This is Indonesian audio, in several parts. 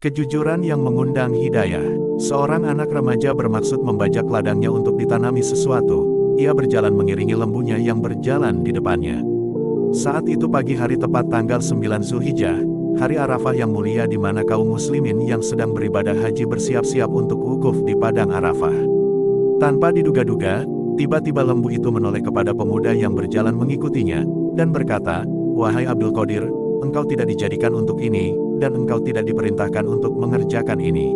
Kejujuran yang mengundang hidayah. Seorang anak remaja bermaksud membajak ladangnya untuk ditanami sesuatu. Ia berjalan mengiringi lembunya yang berjalan di depannya. Saat itu pagi hari tepat tanggal 9 Zulhijjah, hari Arafah yang mulia di mana kaum muslimin yang sedang beribadah haji bersiap-siap untuk wukuf di padang Arafah. Tanpa diduga-duga, tiba-tiba lembu itu menoleh kepada pemuda yang berjalan mengikutinya, dan berkata, "Wahai Abdul Qadir, engkau tidak dijadikan untuk ini, dan engkau tidak diperintahkan untuk mengerjakan ini."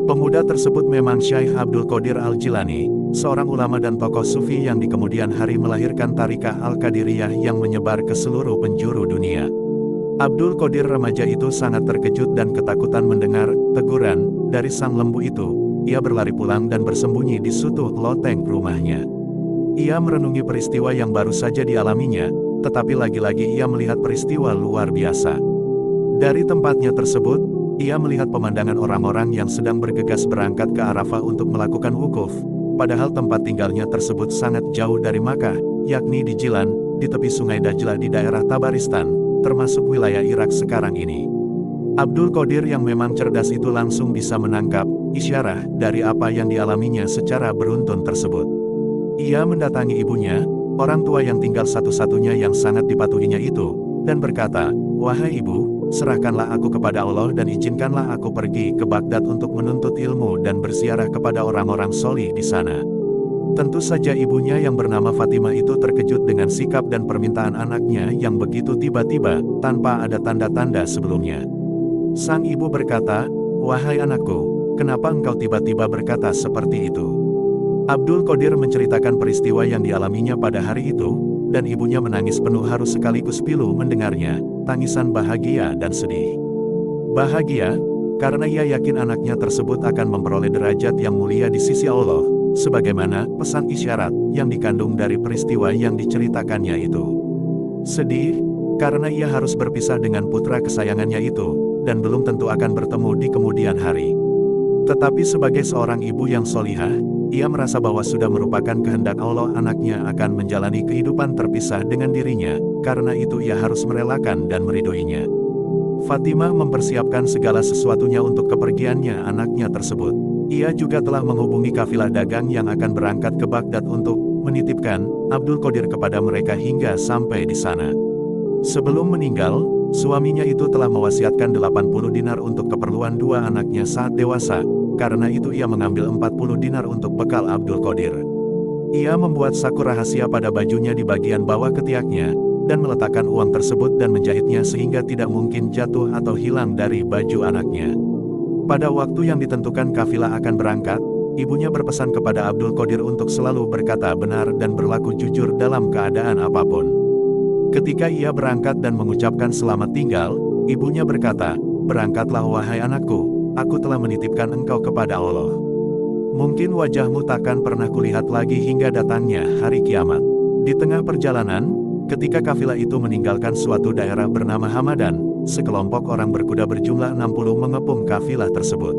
Pemuda tersebut memang Syekh Abdul Qadir Al-Jilani, seorang ulama dan tokoh sufi yang di kemudian hari melahirkan Tariqah Al-Qadiriyah yang menyebar ke seluruh penjuru dunia. Abdul Qadir remaja itu sangat terkejut dan ketakutan mendengar teguran dari sang lembu itu. Ia berlari pulang dan bersembunyi di sudut loteng rumahnya. Ia merenungi peristiwa yang baru saja dialaminya, tetapi lagi-lagi ia melihat peristiwa luar biasa. Dari tempatnya tersebut, ia melihat pemandangan orang-orang yang sedang bergegas berangkat ke Arafah untuk melakukan wukuf, padahal tempat tinggalnya tersebut sangat jauh dari Makkah, yakni di Jilan, di tepi sungai Dajlah di daerah Tabaristan, termasuk wilayah Irak sekarang ini. Abdul Qadir yang memang cerdas itu langsung bisa menangkap isyarat dari apa yang dialaminya secara beruntun tersebut. Ia mendatangi ibunya, orang tua yang tinggal satu-satunya yang sangat dipatuhinya itu, dan berkata, "Wahai ibu, serahkanlah aku kepada Allah dan izinkanlah aku pergi ke Baghdad untuk menuntut ilmu dan berziarah kepada orang-orang solih di sana." Tentu saja ibunya yang bernama Fatimah itu terkejut dengan sikap dan permintaan anaknya yang begitu tiba-tiba, tanpa ada tanda-tanda sebelumnya. Sang ibu berkata, "Wahai anakku, kenapa engkau tiba-tiba berkata seperti itu?" Abdul Qadir menceritakan peristiwa yang dialaminya pada hari itu, dan ibunya menangis penuh haru sekaligus pilu mendengarnya, tangisan bahagia dan sedih. Bahagia, karena ia yakin anaknya tersebut akan memperoleh derajat yang mulia di sisi Allah, sebagaimana pesan isyarat yang dikandung dari peristiwa yang diceritakannya itu. Sedih, karena ia harus berpisah dengan putra kesayangannya itu, dan belum tentu akan bertemu di kemudian hari. Tetapi sebagai seorang ibu yang solihah, ia merasa bahwa sudah merupakan kehendak Allah anaknya akan menjalani kehidupan terpisah dengan dirinya, karena itu ia harus merelakan dan meridhoinya. Fatimah mempersiapkan segala sesuatunya untuk kepergiannya anaknya tersebut. Ia juga telah menghubungi kafilah dagang yang akan berangkat ke Baghdad untuk menitipkan Abdul Qadir kepada mereka hingga sampai di sana. Sebelum meninggal, suaminya itu telah mewasiatkan 80 dinar untuk keperluan dua anaknya saat dewasa. Karena itu ia mengambil 40 dinar untuk bekal Abdul Qadir. Ia membuat saku rahasia pada bajunya di bagian bawah ketiaknya, dan meletakkan uang tersebut dan menjahitnya sehingga tidak mungkin jatuh atau hilang dari baju anaknya. Pada waktu yang ditentukan kafilah akan berangkat, ibunya berpesan kepada Abdul Qadir untuk selalu berkata benar dan berlaku jujur dalam keadaan apapun. Ketika ia berangkat dan mengucapkan selamat tinggal, ibunya berkata, "Berangkatlah wahai anakku. Aku telah menitipkan engkau kepada Allah. Mungkin wajahmu takkan pernah kulihat lagi hingga datangnya hari kiamat." Di tengah perjalanan, ketika kafilah itu meninggalkan suatu daerah bernama Hamadan, sekelompok orang berkuda berjumlah 60 mengepung kafilah tersebut.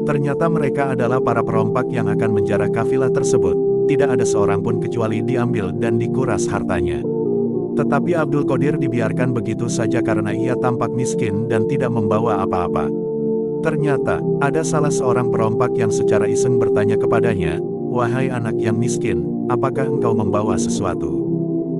Ternyata mereka adalah para perompak yang akan menjarah kafilah tersebut. Tidak ada seorang pun kecuali diambil dan dikuras hartanya. Tetapi Abdul Qadir dibiarkan begitu saja karena ia tampak miskin dan tidak membawa apa-apa. Ternyata, ada salah seorang perompak yang secara iseng bertanya kepadanya, "Wahai anak yang miskin, apakah engkau membawa sesuatu?"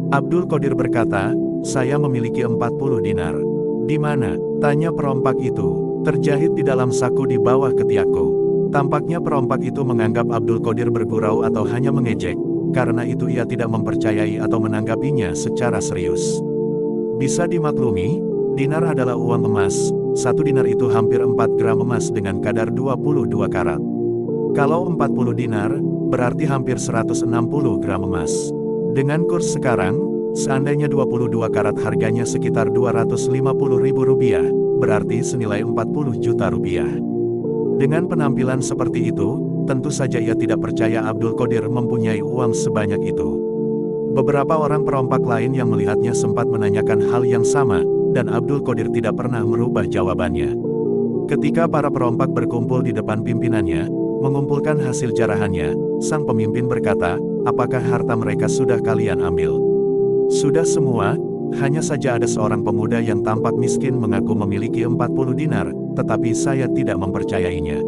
Abdul Qadir berkata, "Saya memiliki 40 dinar." "Di mana?" tanya perompak itu. "Terjahit di dalam saku di bawah ketiakku." Tampaknya perompak itu menganggap Abdul Qadir bergurau atau hanya mengejek, karena itu ia tidak mempercayai atau menanggapinya secara serius. Bisa dimaklumi, dinar adalah uang emas. Satu dinar itu hampir 4 gram emas dengan kadar 22 karat. Kalau 40 dinar, berarti hampir 160 gram emas. Dengan kurs sekarang, seandainya 22 karat harganya sekitar 250 ribu rupiah, berarti senilai 40 juta rupiah. Dengan penampilan seperti itu, tentu saja ia tidak percaya Abdul Qadir mempunyai uang sebanyak itu. Beberapa orang perompak lain yang melihatnya sempat menanyakan hal yang sama, dan Abdul Qadir tidak pernah merubah jawabannya. Ketika para perompak berkumpul di depan pimpinannya, mengumpulkan hasil jarahannya, sang pemimpin berkata, "Apakah harta mereka sudah kalian ambil?" "Sudah semua, Hanya saja ada seorang pemuda yang tampak miskin mengaku memiliki 40 dinar, tetapi saya tidak mempercayainya.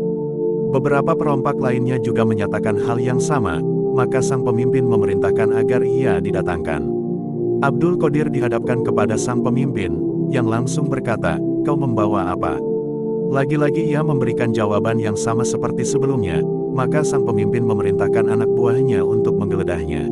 Beberapa perompak lainnya juga menyatakan hal yang sama, maka sang pemimpin memerintahkan agar ia didatangkan. Abdul Qadir dihadapkan kepada sang pemimpin, yang langsung berkata, "Kau membawa apa?" Lagi-lagi ia memberikan jawaban yang sama seperti sebelumnya, maka sang pemimpin memerintahkan anak buahnya untuk menggeledahnya.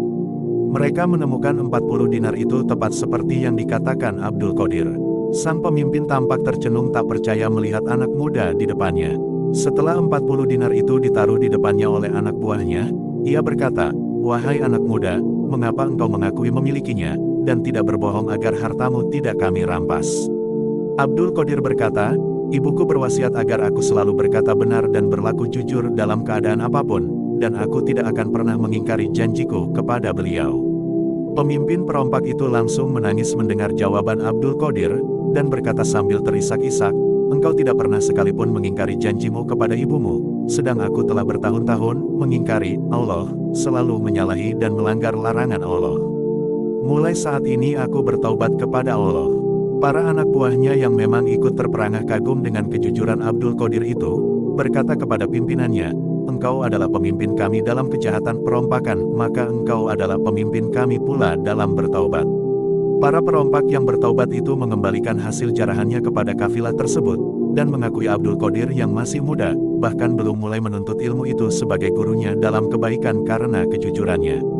Mereka menemukan 40 dinar itu tepat seperti yang dikatakan Abdul Qadir. Sang pemimpin tampak tercenung tak percaya melihat anak muda di depannya. Setelah 40 dinar itu ditaruh di depannya oleh anak buahnya, ia berkata, "Wahai anak muda, mengapa engkau mengakui memilikinya, dan tidak berbohong agar hartamu tidak kami rampas?" Abdul Qadir berkata, "Ibuku berwasiat agar aku selalu berkata benar dan berlaku jujur dalam keadaan apapun, dan aku tidak akan pernah mengingkari janjiku kepada beliau." Pemimpin perompak itu langsung menangis mendengar jawaban Abdul Qadir, dan berkata sambil terisak-isak, "Engkau tidak pernah sekalipun mengingkari janjimu kepada ibumu, sedang aku telah bertahun-tahun mengingkari Allah, selalu menyalahi dan melanggar larangan Allah. Mulai saat ini aku bertaubat kepada Allah." Para anak buahnya yang memang ikut terperangah kagum dengan kejujuran Abdul Qadir itu, berkata kepada pimpinannya, "Engkau adalah pemimpin kami dalam kejahatan perompakan, maka engkau adalah pemimpin kami pula dalam bertaubat." Para perompak yang bertaubat itu mengembalikan hasil jarahannya kepada kafilah tersebut, dan mengakui Abdul Qadir yang masih muda, bahkan belum mulai menuntut ilmu itu sebagai gurunya dalam kebaikan karena kejujurannya.